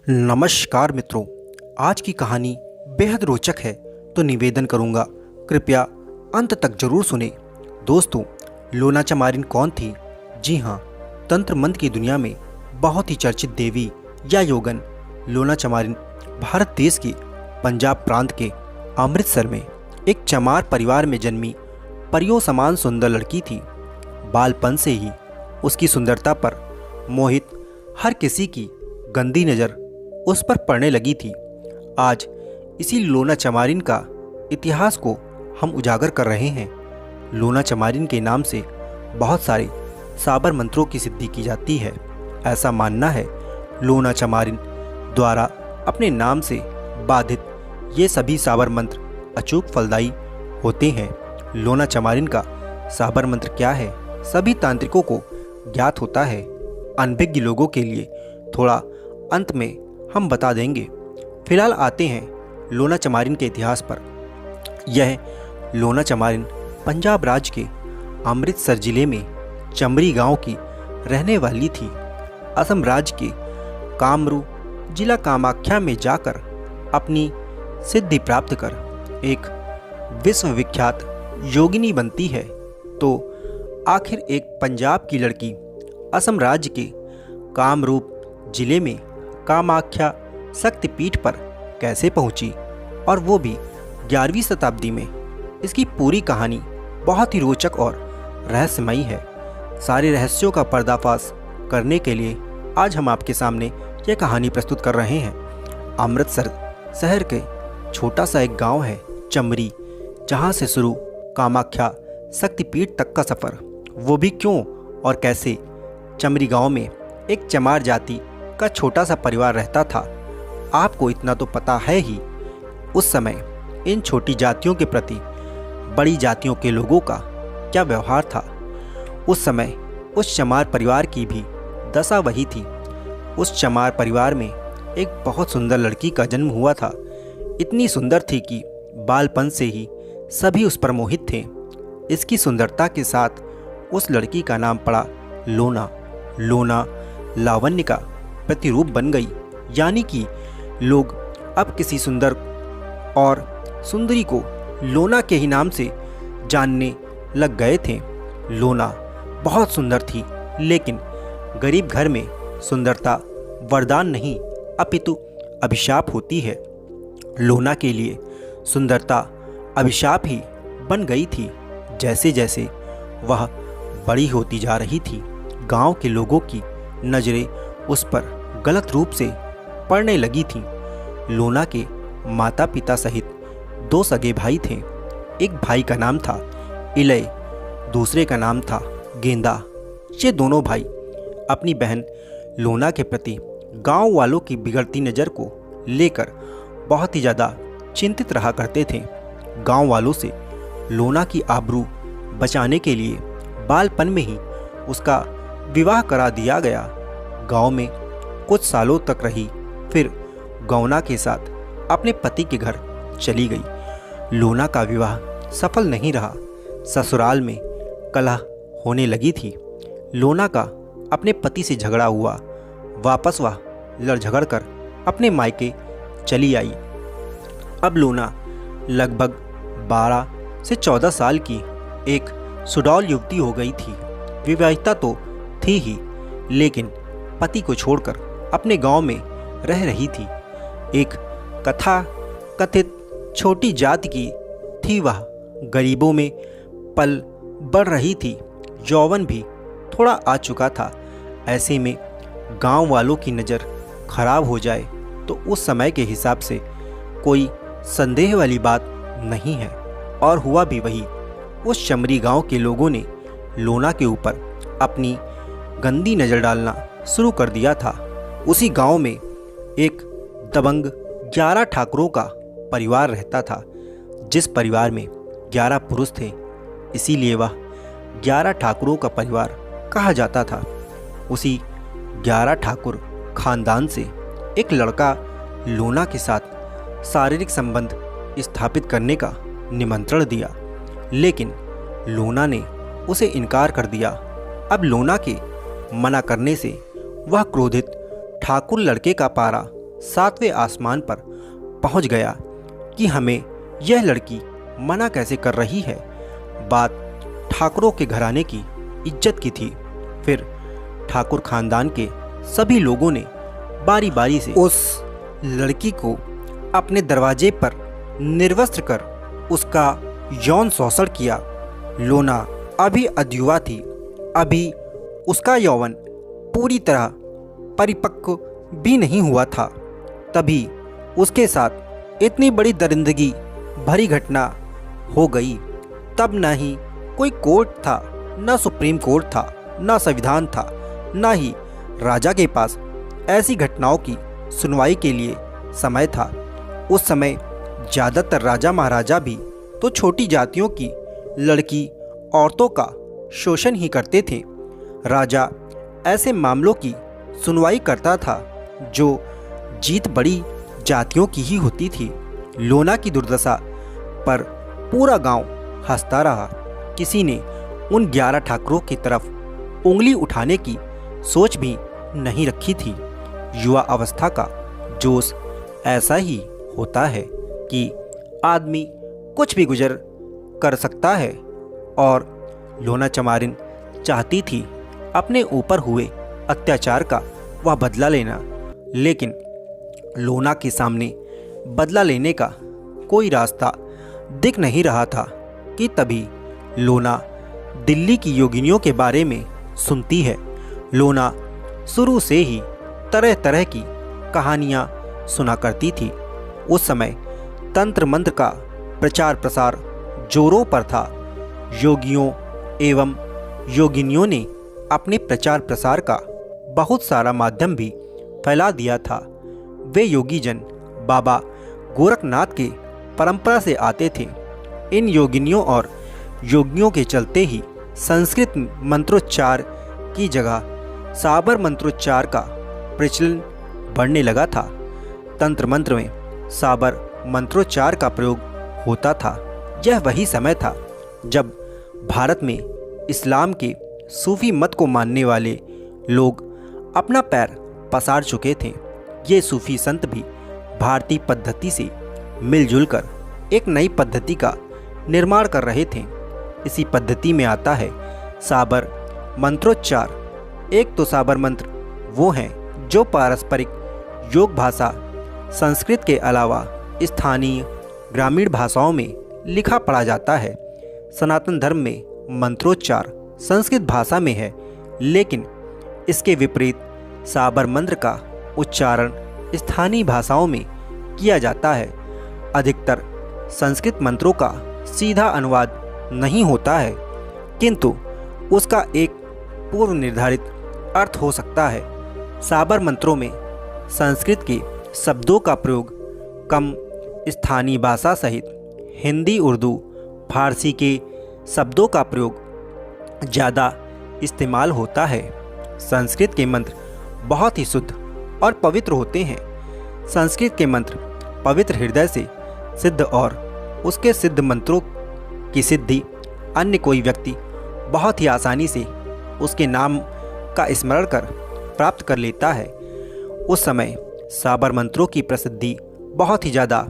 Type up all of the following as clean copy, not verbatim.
नमस्कार मित्रों, आज की कहानी बेहद रोचक है तो निवेदन करूंगा कृपया अंत तक जरूर सुने। दोस्तों, लोना चमारिन कौन थी? जी हाँ, तंत्र मंत्र की दुनिया में बहुत ही चर्चित देवी या योगन लोना चमारिन भारत देश के पंजाब प्रांत के अमृतसर में एक चमार परिवार में जन्मी परियों समान सुंदर लड़की थी। बालपन से ही उसकी सुंदरता पर मोहित हर किसी की गंदी नज़र उस पर पड़ने लगी थी। आज इसी लोना चमारिन का इतिहास को हम उजागर कर रहे हैं। लोना चमारिन के नाम से बहुत सारे साबर मंत्रों की सिद्धि की जाती है। ऐसा मानना है लोना चमारिन द्वारा अपने नाम से बाधित ये सभी साबर मंत्र अचूक फलदायी होते हैं। लोना चमारिन का साबर मंत्र क्या है, सभी तांत्रिकों को ज्ञात होता है। अनभिज्ञ लोगों के लिए थोड़ा अंत में हम बता देंगे। फिलहाल आते हैं लोना चमारिन के इतिहास पर। यह लोना चमारिन पंजाब राज्य के अमृतसर जिले में चमरी गांव की रहने वाली थी। असम राज्य के कामरू जिला कामाख्या में जाकर अपनी सिद्धि प्राप्त कर एक विश्वविख्यात योगिनी बनती है। तो आखिर एक पंजाब की लड़की असम राज्य के कामरूप जिले में कामाख्या शक्तिपीठ पर कैसे पहुंची, और वो भी 11वीं शताब्दी में? इसकी पूरी कहानी बहुत ही रोचक और रहस्यमयी है। सारे रहस्यों का पर्दाफाश करने के लिए आज हम आपके सामने ये कहानी प्रस्तुत कर रहे हैं। अमृतसर शहर के छोटा सा एक गांव है चमरी, जहां से शुरू कामाख्या शक्तिपीठ तक का सफ़र। वो भी क्यों और कैसे? चमरी गांव में एक चमार जाति का छोटा सा परिवार रहता था। आपको इतना तो पता है ही, उस समय इन छोटी जातियों के प्रति बड़ी जातियों के लोगों का क्या व्यवहार था। उस समय उस चमार परिवार की भी दशा वही थी। उस चमार परिवार में एक बहुत सुंदर लड़की का जन्म हुआ था। इतनी सुंदर थी कि बालपन से ही सभी उस पर मोहित थे। इसकी सुंदरता के साथ उस लड़की का नाम पड़ा लोना। लोना लावण्य का प्रतिरूप बन गई, यानी कि लोग अब किसी सुंदर और सुंदरी को लोना के ही नाम से जानने लग गए थे। लोना बहुत सुंदर थी, लेकिन गरीब घर में सुंदरता वरदान नहीं अपितु अभिशाप होती है। लोना के लिए सुंदरता अभिशाप ही बन गई थी। जैसे जैसे वह बड़ी होती जा रही थी, गांव के लोगों की नज़रें उस पर गलत रूप से पड़ने लगी थीं। लोना के माता पिता सहित 2 सगे भाई थे। एक भाई का नाम था इलय, दूसरे का नाम था गेंदा। ये दोनों भाई अपनी बहन लोना के प्रति गांव वालों की बिगड़ती नज़र को लेकर बहुत ही ज़्यादा चिंतित रहा करते थे। गांव वालों से लोना की आबरू बचाने के लिए बालपन में ही उसका विवाह करा दिया गया। गांव में कुछ सालों तक रही, फिर गौना के साथ अपने पति के घर चली गई। लोना का विवाह सफल नहीं रहा। ससुराल में कलह होने लगी थी। लोना का अपने पति से झगड़ा हुआ। वापस वह लड़ झगड़ कर अपने मायके चली आई। अब लोना लगभग 12 से 14 साल की एक सुडौल युवती हो गई थी। विवाहिता तो थी ही, लेकिन पति को छोड़कर अपने गांव में रह रही थी। एक कथा कथित छोटी जाति की थी वह। गरीबों में पल बढ़ रही थी। यौवन भी थोड़ा आ चुका था। ऐसे में गांव वालों की नज़र खराब हो जाए तो उस समय के हिसाब से कोई संदेह वाली बात नहीं है। और हुआ भी वही। उस चमरी गांव के लोगों ने लोना के ऊपर अपनी गंदी नज़र डालना शुरू कर दिया था। उसी गांव में एक दबंग 11 ठाकुरों का परिवार रहता था। जिस परिवार में 11 पुरुष थे, इसीलिए वह 11 ठाकुरों का परिवार कहा जाता था। उसी 11 ठाकुर खानदान से एक लड़का लोना के साथ शारीरिक संबंध स्थापित करने का निमंत्रण दिया, लेकिन लोना ने उसे इनकार कर दिया। अब लोना के मना करने से वह क्रोधित ठाकुर लड़के का पारा 7वें आसमान पर पहुंच गया कि हमें यह लड़की मना कैसे कर रही है। बात ठाकुरों के घराने की इज्जत की थी। फिर ठाकुर खानदान के सभी लोगों ने बारी बारी से उस लड़की को अपने दरवाजे पर निर्वस्त्र कर उसका यौन शोषण किया। लोना अभी अधयुवा थी, अभी उसका यौवन पूरी तरह परिपक्व भी नहीं हुआ था। तभी उसके साथ इतनी बड़ी दरिंदगी भरी घटना हो गई। तब न ही कोई कोर्ट था, न सुप्रीम कोर्ट था, न संविधान था, न ही राजा के पास ऐसी घटनाओं की सुनवाई के लिए समय था। उस समय ज़्यादातर राजा महाराजा भी तो छोटी जातियों की लड़की औरतों का शोषण ही करते थे। राजा ऐसे मामलों की सुनवाई करता था जो जीत बड़ी जातियों की ही होती थी। लोना की दुर्दशा पर पूरा गांव हंसता रहा। किसी ने उन 11 ठाकुरों की तरफ उंगली उठाने की सोच भी नहीं रखी थी। युवा अवस्था का जोश ऐसा ही होता है कि आदमी कुछ भी गुजर कर सकता है, और लोना चमारिन चाहती थी अपने ऊपर हुए अत्याचार का वह बदला लेना। लेकिन लोना के सामने बदला लेने का कोई रास्ता दिख नहीं रहा था कि तभी लोना दिल्ली की योगिनियों के बारे में सुनती है। लोना शुरू से ही तरह तरह की कहानियाँ सुना करती थी। उस समय तंत्र मंत्र का प्रचार प्रसार जोरों पर था। योगियों एवं योगिनियों ने अपने प्रचार प्रसार का बहुत सारा माध्यम भी फैला दिया था। वे योगी जन बाबा गोरखनाथ के परंपरा से आते थे। इन योगिनियों और योगियों के चलते ही संस्कृत मंत्रोच्चार की जगह साबर मंत्रोच्चार का प्रचलन बढ़ने लगा था। तंत्र मंत्र में साबर मंत्रोच्चार का प्रयोग होता था। यह वही समय था जब भारत में इस्लाम के सूफी मत को मानने वाले लोग अपना पैर पसार चुके थे। ये सूफी संत भी भारतीय पद्धति से मिलजुल कर एक नई पद्धति का निर्माण कर रहे थे। इसी पद्धति में आता है साबर मंत्रोच्चार। एक तो साबर मंत्र वो हैं जो पारस्परिक योग भाषा संस्कृत के अलावा स्थानीय ग्रामीण भाषाओं में लिखा पढ़ा जाता है। सनातन धर्म में मंत्रोच्चार संस्कृत भाषा में है, लेकिन इसके विपरीत साबर मंत्र का उच्चारण स्थानीय भाषाओं में किया जाता है। अधिकतर संस्कृत मंत्रों का सीधा अनुवाद नहीं होता है, किंतु उसका एक पूर्व निर्धारित अर्थ हो सकता है। साबर मंत्रों में संस्कृत के शब्दों का प्रयोग कम, स्थानीय भाषा सहित हिंदी, उर्दू, फारसी के शब्दों का प्रयोग ज़्यादा इस्तेमाल होता है। संस्कृत के मंत्र बहुत ही शुद्ध और पवित्र होते हैं। संस्कृत के मंत्र पवित्र हृदय से सिद्ध, और उसके सिद्ध मंत्रों की सिद्धि अन्य कोई व्यक्ति बहुत ही आसानी से उसके नाम का स्मरण कर प्राप्त कर लेता है। उस समय साबर मंत्रों की प्रसिद्धि बहुत ही ज़्यादा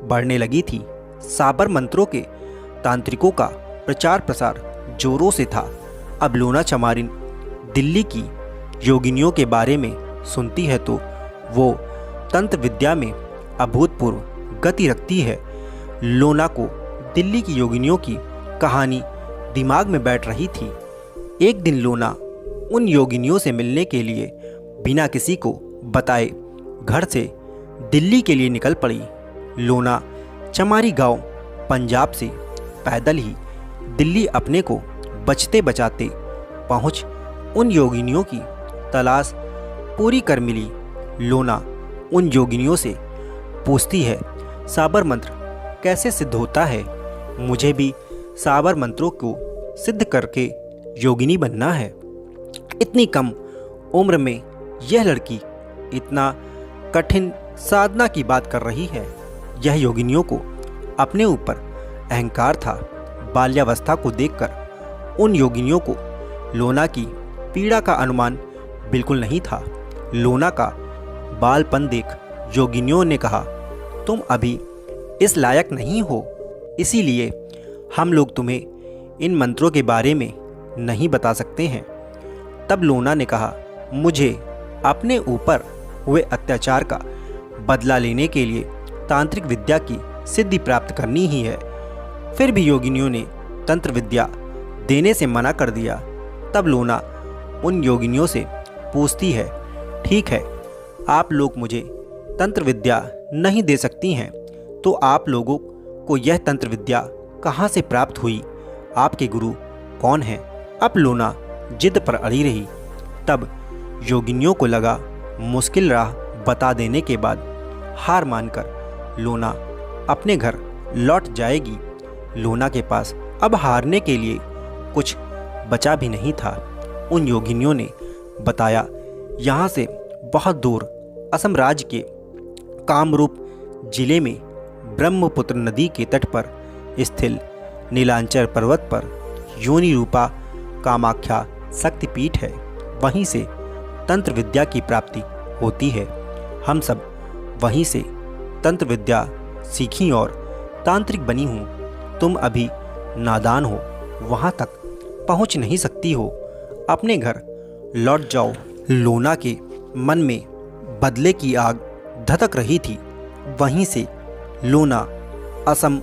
बढ़ने लगी थी। साबर मंत्रों के तांत्रिकों का प्रचार प्रसार जोरों से था। अब लोना चमारिन दिल्ली की योगिनियों के बारे में सुनती है तो वो तंत्र विद्या में अभूतपूर्व गति रखती है। लोना को दिल्ली की योगिनियों की कहानी दिमाग में बैठ रही थी। एक दिन लोना उन योगिनियों से मिलने के लिए बिना किसी को बताए घर से दिल्ली के लिए निकल पड़ी। लोना चमारी गांव पंजाब से पैदल ही दिल्ली अपने को बचते बचाते पहुंच उन योगिनियों की तलाश पूरी कर मिली। लोना उन योगिनियों से पूछती है, साबर मंत्र कैसे सिद्ध होता है? मुझे भी साबर मंत्रों को सिद्ध करके योगिनी बनना है। इतनी कम उम्र में यह लड़की इतना कठिन साधना की बात कर रही है। यह योगिनियों को अपने ऊपर अहंकार था। बाल्यावस्था को देखकर उन योगिनियों को लोना की पीड़ा का अनुमान बिल्कुल नहीं था। लोना का बालपन देख योगिनियों ने कहा, तुम अभी इस लायक नहीं हो, इसीलिए हम लोग तुम्हें इन मंत्रों के बारे में नहीं बता सकते हैं। तब लोना ने कहा, मुझे अपने ऊपर हुए अत्याचार का बदला लेने के लिए तांत्रिक विद्या की सिद्धि प्राप्त करनी ही है। फिर भी योगिनियों ने तंत्र विद्या देने से मना कर दिया। तब लोना उन योगिनियों से पूछती है, ठीक है, आप लोग मुझे तंत्र विद्या नहीं दे सकती हैं, तो आप लोगों को यह तंत्र विद्या कहाँ से प्राप्त हुई? आपके गुरु कौन हैं? अब लोना जिद पर अड़ी रही। तब योगिनियों को लगा मुश्किल राह बता देने के बाद हार मानकर लोना अपने घर लौट जाएगी। लोना के पास अब हारने के लिए कुछ बचा भी नहीं था। उन योगिनियों ने बताया, यहाँ से बहुत दूर असम राज्य के कामरूप जिले में ब्रह्मपुत्र नदी के तट पर स्थित नीलांचल पर्वत पर योनि रूपा कामाख्या शक्तिपीठ है। वहीं से तंत्र विद्या की प्राप्ति होती है। हम सब वहीं से तंत्र विद्या सीखी और तांत्रिक बनी हूँ। तुम अभी नादान हो, वहाँ तक पहुँच नहीं सकती हो। अपने घर लौट जाओ। लोना के मन में बदले की आग धधक रही थी। वहीं से लोना असम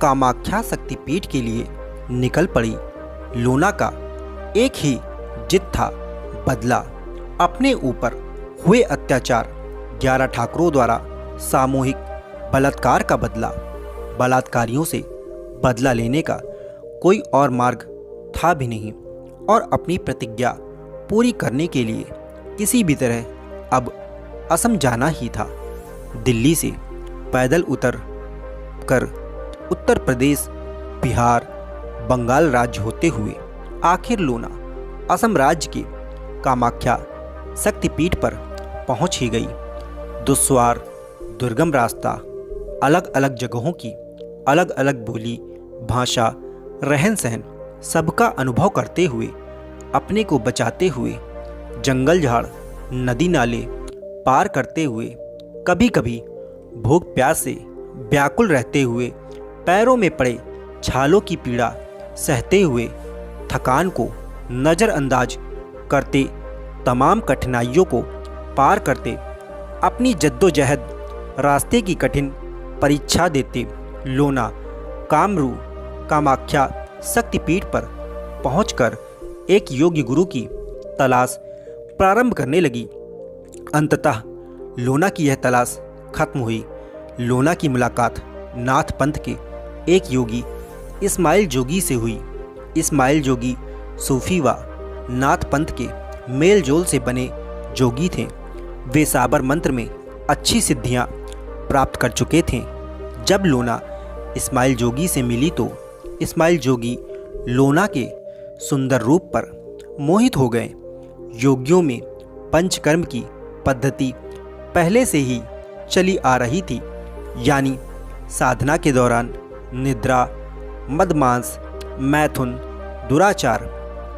कामाख्या शक्तिपीठ के लिए निकल पड़ी। लोना का एक ही जिद था, बदला। अपने ऊपर हुए अत्याचार, 11 ठाकुरों द्वारा सामूहिक बलात्कार का बदला। बलात्कारियों से बदला लेने का कोई और मार्ग था भी नहीं और अपनी प्रतिज्ञा पूरी करने के लिए किसी भी तरह अब असम जाना ही था। दिल्ली से पैदल उतर कर उत्तर प्रदेश, बिहार, बंगाल राज्य होते हुए आखिर लोना असम राज्य के कामाख्या शक्तिपीठ पर पहुंच ही गई। दुश्वार दुर्गम रास्ता, अलग अलग जगहों की अलग अलग बोली, भाषा, रहन सहन सबका अनुभव करते हुए, अपने को बचाते हुए, जंगल झाड़, नदी नाले पार करते हुए, कभी कभी भूख प्यास से व्याकुल रहते हुए, पैरों में पड़े छालों की पीड़ा सहते हुए, थकान को नज़रअंदाज करते, तमाम कठिनाइयों को पार करते, अपनी जद्दोजहद रास्ते की कठिन परीक्षा देते, लोना कामरू कामाख्या शक्तिपीठ पर पहुंचकर एक योग्य गुरु की तलाश प्रारंभ करने लगी। अंततः लोना की यह तलाश खत्म हुई। लोना की मुलाकात नाथ पंथ के एक योगी इस्माइल जोगी से हुई। इस्माइल जोगी सूफी व नाथ पंथ के मेल जोल से बने जोगी थे। वे साबर मंत्र में अच्छी सिद्धियां प्राप्त कर चुके थे। जब लोना इस्माइल जोगी से मिली तो इस्माइल जोगी लोना के सुंदर रूप पर मोहित हो गए। योगियों में पंचकर्म की पद्धति पहले से ही चली आ रही थी, यानी साधना के दौरान निद्रा, मदमांस, मैथुन, दुराचार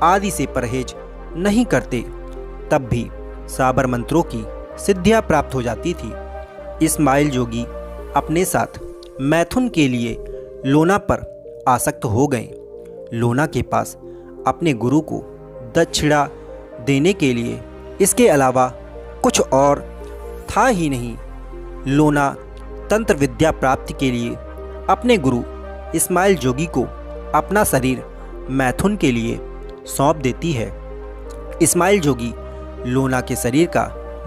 आदि से परहेज नहीं करते, तब भी साबर मंत्रों की सिद्धियां प्राप्त हो जाती थी। इस्माइल जोगी अपने साथ मैथुन के लिए लोना पर आसक्त हो गए। लोना के पास अपने गुरु को दक्षिणा देने के लिए इसके अलावा कुछ और था ही नहीं। लोना तंत्र विद्या प्राप्ति के लिए अपने गुरु इस्माइल जोगी को अपना शरीर मैथुन के लिए सौंप देती है। इस्माइल जोगी लोना के शरीर का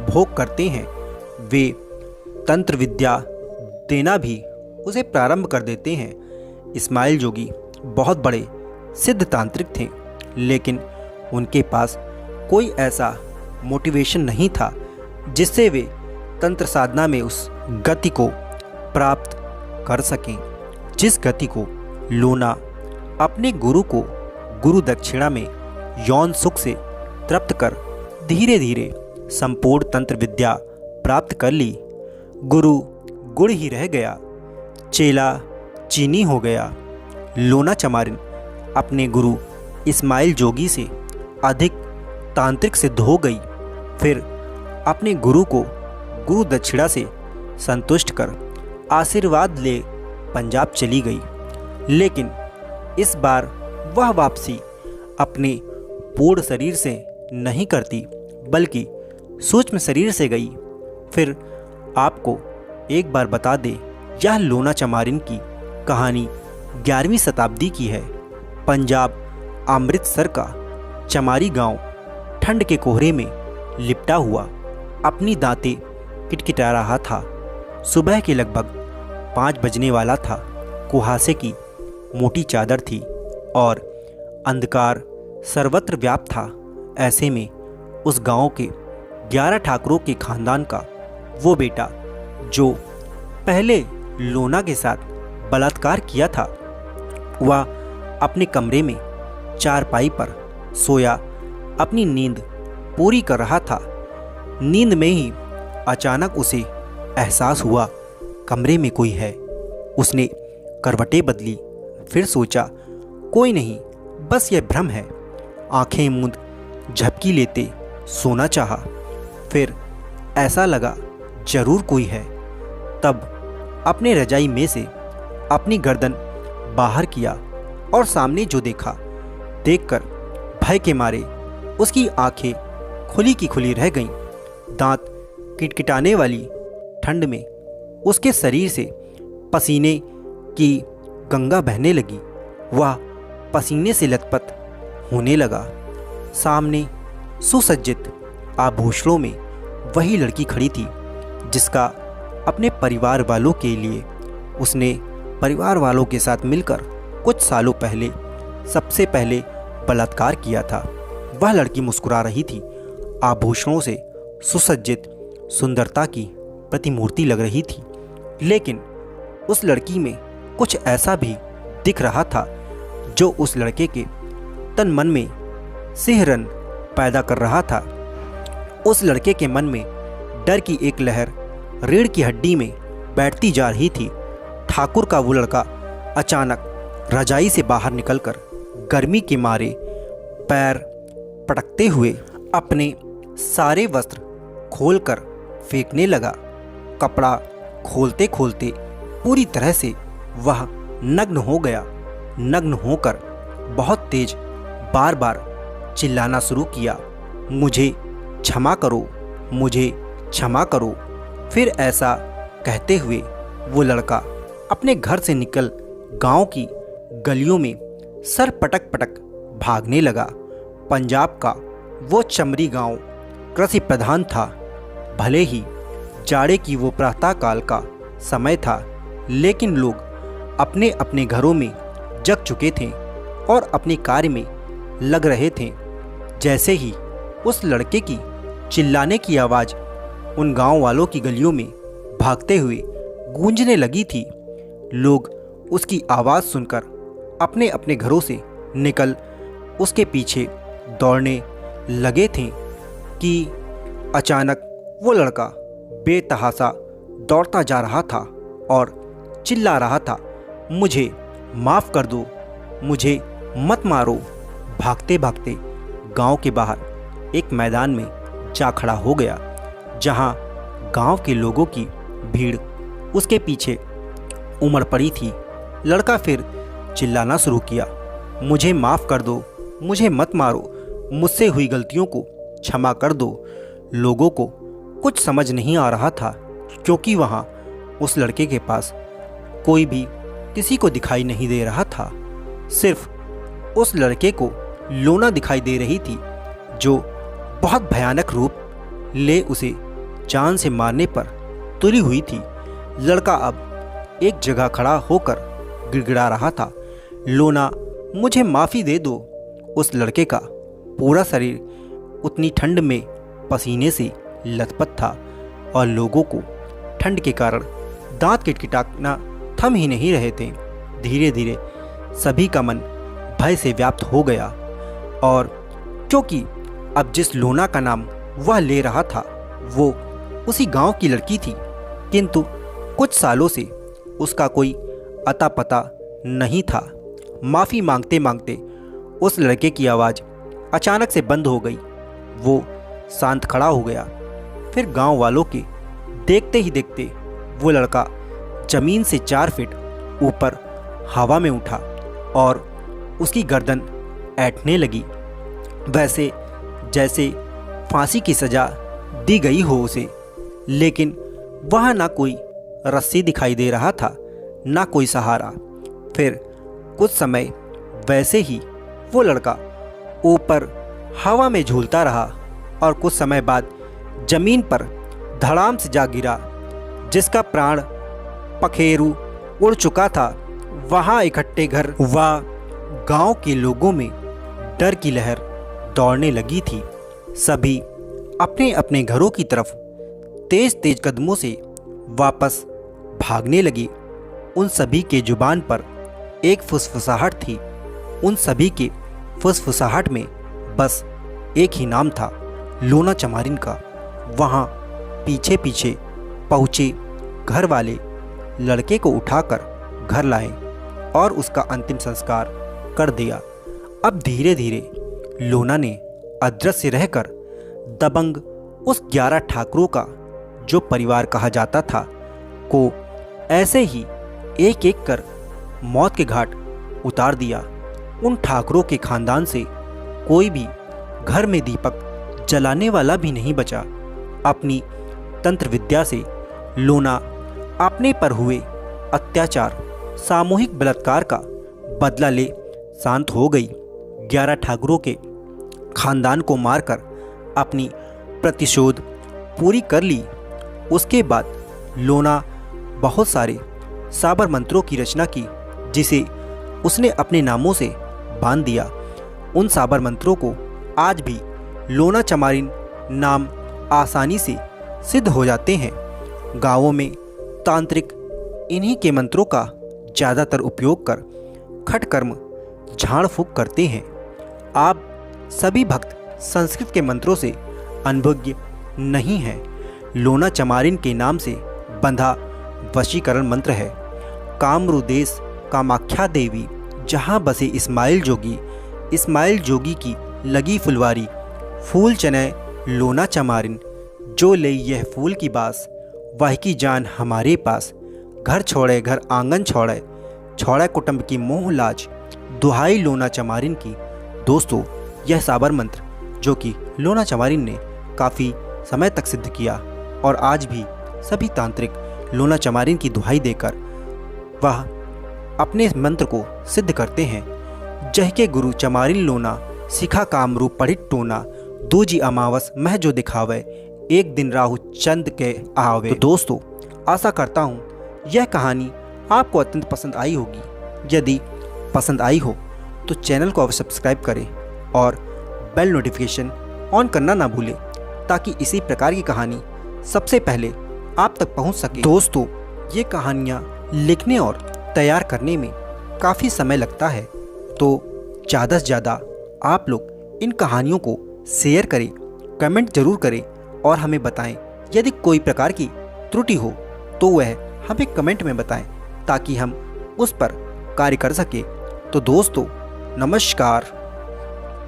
भोग करते हैं। वे तंत्र विद्या देना भी उसे प्रारंभ कर देते हैं। इस्माइल जोगी बहुत बड़े सिद्ध तांत्रिक थे, लेकिन उनके पास कोई ऐसा मोटिवेशन नहीं था जिससे वे तंत्र साधना में उस गति को प्राप्त कर सकें, जिस गति को लोना अपने गुरु को गुरु दक्षिणा में यौन सुख से तृप्त कर धीरे धीरे संपूर्ण तंत्र विद्या प्राप्त कर ली। गुरु गुड़ ही रह गया, चेला चीनी हो गया। लोना चमारिन अपने गुरु इस्माइल जोगी से अधिक तांत्रिक सिद्ध हो गई। फिर अपने गुरु को गुरु दक्षिणा से संतुष्ट कर आशीर्वाद ले पंजाब चली गई। लेकिन इस बार वह वापसी अपने पूर्ण शरीर से नहीं करती बल्कि सूक्ष्म शरीर से गई। फिर आपको एक बार बता दे, यह लोना चमारिन की कहानी 11वीं शताब्दी की है। पंजाब अमृतसर का चमारी गांव ठंड के कोहरे में लिपटा हुआ अपनी दांतें किटकिटा रहा था। सुबह के लगभग 5 बजने वाला था। कुहासे की मोटी चादर थी और अंधकार सर्वत्र व्याप्त था। ऐसे में उस गांव के 11 ठाकुरों के खानदान का वो बेटा जो पहले लोना के साथ बलात्कार किया था, वह अपने कमरे में चारपाई पर सोया अपनी नींद पूरी कर रहा था। नींद में ही अचानक उसे एहसास हुआ कमरे में कोई है। उसने करवटें बदली, फिर सोचा कोई नहीं, बस यह भ्रम है। आंखें मूंद झपकी लेते सोना चाहा। फिर ऐसा लगा जरूर कोई है। तब अपने रजाई में से अपनी गर्दन बाहर किया और सामने जो देखा, देखकर भय के मारे उसकी आंखें खुली की खुली रह गईं। दांत किटकिटाने वाली ठंड में उसके शरीर से पसीने की गंगा बहने लगी। वह पसीने से लथपथ होने लगा। सामने सुसज्जित आभूषणों में वही लड़की खड़ी थी जिसका अपने परिवार वालों के लिए उसने परिवार वालों के साथ मिलकर कुछ सालों पहले सबसे पहले बलात्कार किया था। वह लड़की मुस्कुरा रही थी। आभूषणों से सुसज्जित सुंदरता की प्रतिमूर्ति लग रही थी। लेकिन उस लड़की में कुछ ऐसा भी दिख रहा था जो उस लड़के के तन मन में सिहरन पैदा कर रहा था। उस लड़के के मन में डर की एक लहर रीढ़ की हड्डी में बैठती जा रही थी। ठाकुर का वो लड़का अचानक रजाई से बाहर निकलकर गर्मी के मारे पैर पटकते हुए अपने सारे वस्त्र खोलकर फेंकने लगा। कपड़ा खोलते खोलते पूरी तरह से वह नग्न हो गया। नग्न होकर बहुत तेज बार बार चिल्लाना शुरू किया, मुझे क्षमा करो, मुझे क्षमा करो। फिर ऐसा कहते हुए वो लड़का अपने घर से निकल गांव की गलियों में सर पटक पटक भागने लगा। पंजाब का वो चमरी गांव कृषि प्रधान था। भले ही जाड़े की वो प्रातःकाल का समय था, लेकिन लोग अपने अपने घरों में जग चुके थे और अपने कार्य में लग रहे थे। जैसे ही उस लड़के की चिल्लाने की आवाज़ उन गांव वालों की गलियों में भागते हुए गूंजने लगी थी, लोग उसकी आवाज़ सुनकर अपने अपने घरों से निकल उसके पीछे दौड़ने लगे थे कि अचानक वो लड़का बेतहाशा दौड़ता जा रहा था और चिल्ला रहा था, मुझे माफ़ कर दो, मुझे मत मारो। भागते भागते गांव के बाहर एक मैदान में जा खड़ा हो गया, जहां गांव के लोगों की भीड़ उसके पीछे उमड़ पड़ी थी। लड़का फिर चिल्लाना शुरू किया, मुझे माफ़ कर दो, मुझे मत मारो, मुझसे हुई गलतियों को क्षमा कर दो। लोगों को कुछ समझ नहीं आ रहा था, क्योंकि वहाँ उस लड़के के पास कोई भी किसी को दिखाई नहीं दे रहा था। सिर्फ उस लड़के को लोना दिखाई दे रही थी, जो बहुत भयानक रूप ले उसे जान से मारने पर तुली हुई थी। लड़का अब एक जगह खड़ा होकर गिड़गिड़ा रहा था, लोना मुझे माफ़ी दे दो। उस लड़के का पूरा शरीर उतनी ठंड में पसीने से लथपथ था और लोगों को ठंड के कारण दांत किटकिटाना थम ही नहीं रहे थे। धीरे धीरे सभी का मन भय से व्याप्त हो गया, और क्योंकि अब जिस लोना का नाम वह ले रहा था वो उसी गांव की लड़की थी, किंतु कुछ सालों से उसका कोई अता पता नहीं था। माफ़ी मांगते मांगते उस लड़के की आवाज़ अचानक से बंद हो गई। वो शांत खड़ा हो गया। फिर गांव वालों के देखते ही देखते वो लड़का जमीन से 4 फीट ऊपर हवा में उठा और उसकी गर्दन ऐंठने लगी, वैसे जैसे फांसी की सज़ा दी गई हो उसे। लेकिन वहाँ ना कोई रस्सी दिखाई दे रहा था, ना कोई सहारा। फिर कुछ समय वैसे ही वो लड़का ऊपर हवा में झूलता रहा और कुछ समय बाद जमीन पर धड़ाम से जा गिरा। जिसका प्राण पखेरु उड़ चुका था, वहाँ इकट्ठे घर व गांव के लोगों में डर की लहर दौड़ने लगी थी। सभी अपने अपने घरों की तरफ तेज तेज कदमों से वापस भागने लगे। उन सभी के जुबान पर एक फुसफुसाहट थी। उन सभी के फुसफुसाहट में बस एक ही नाम था, लोना चमारिन का। वहाँ पीछे पीछे पहुँचे घर वाले लड़के को उठाकर घर लाए और उसका अंतिम संस्कार कर दिया। अब धीरे धीरे लोना ने अदृश्य रहकर दबंग उस 11 ठाकुरों का, जो परिवार कहा जाता था, को ऐसे ही एक एक कर मौत के घाट उतार दिया। उन ठाकुरों के खानदान से कोई भी घर में दीपक जलाने वाला भी नहीं बचा। अपनी तंत्र विद्या से लोना अपने पर हुए अत्याचार, सामूहिक बलात्कार का बदला ले शांत हो गई। 11 ठाकुरों के खानदान को मारकर अपनी प्रतिशोध पूरी कर ली। उसके बाद लोना बहुत सारे साबर मंत्रों की रचना की, जिसे उसने अपने नामों से बांध दिया। उन साबर मंत्रों को आज भी लोना चमारिन नाम आसानी से सिद्ध हो जाते हैं। गांवों में तांत्रिक इन्हीं के मंत्रों का ज़्यादातर उपयोग कर खटकर्म झाड़ फूंक करते हैं। आप सभी भक्त संस्कृत के मंत्रों से अनभिज्ञ नहीं हैं। लोना चमारिन के नाम से बंधा वशीकरण मंत्र है। कामरू देश कामाख्या देवी, जहाँ बसे इस्माइल जोगी की लगी फुलवारी, फूल चने लोना चमारिन, जो ले यह फूल की बास, वह की जान हमारे पास। घर छोड़े घर आंगन छोड़े कुटुंब की मोह लाज, दुहाई लोना चमारिन की। दोस्तों, यह साबर मंत्र जो कि लोना चमारिन ने काफ़ी समय तक सिद्ध किया और आज भी सभी तांत्रिक लोना चमारिन की दुहाई देकर वह अपने इस मंत्र को सिद्ध करते हैं। जह के गुरु चमारिन लोना, सिखा कामरू पढ़ित टोना, दूजी अमावस मह जो दिखावे, एक दिन राहु चंद के आवे। तो दोस्तों, आशा करता हूँ यह कहानी आपको अत्यंत पसंद आई होगी। यदि पसंद आई हो तो चैनल को अवश्य सब्सक्राइब करें और बेल नोटिफिकेशन ऑन करना ना भूलें, ताकि इसी प्रकार की कहानी सबसे पहले आप तक पहुंच सके। दोस्तों, ये कहानियाँ लिखने और तैयार करने में काफ़ी समय लगता है, तो ज़्यादा से ज़्यादा आप लोग इन कहानियों को शेयर करें, कमेंट ज़रूर करें और हमें बताएं। यदि कोई प्रकार की त्रुटि हो तो वह हमें कमेंट में बताएं, ताकि हम उस पर कार्य कर सकें। तो दोस्तों, नमस्कार।